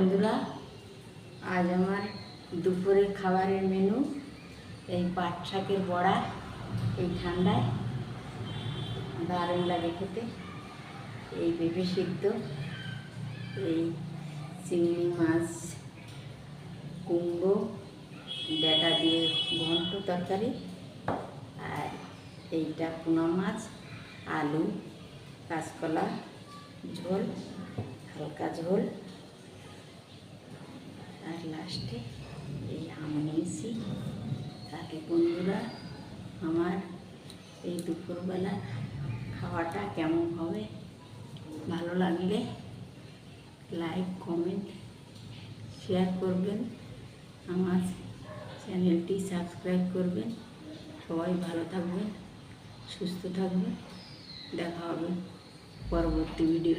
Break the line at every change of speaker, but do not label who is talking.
বন্ধুরা, আজ আমার দুপুরের খাবারের মেনু এই পাট শাকের বড়া। এই ঠান্ডায় দারুণ লাগে খেতে। এই পেঁপে সিদ্ধ, এই চিংড়ি মাছ কুমড়ো ডাঁটা দিয়ে ঘন্ট তরকারি, আর এইটা পোনা মাছ আলু কাঁচকলা ঝোল, হালকা ঝোল, আর লাস্টে এই আম নিয়েছি। তাকে বন্ধুরা, আমার এই দুপুরবেলা খাওয়াটা কেমন হবে, ভালো লাগলে লাইক কমেন্ট শেয়ার করবেন, আমার চ্যানেলটি সাবস্ক্রাইব করবেন। সবাই ভালো থাকবেন, সুস্থ থাকবেন। দেখা হবে পরবর্তী ভিডিও।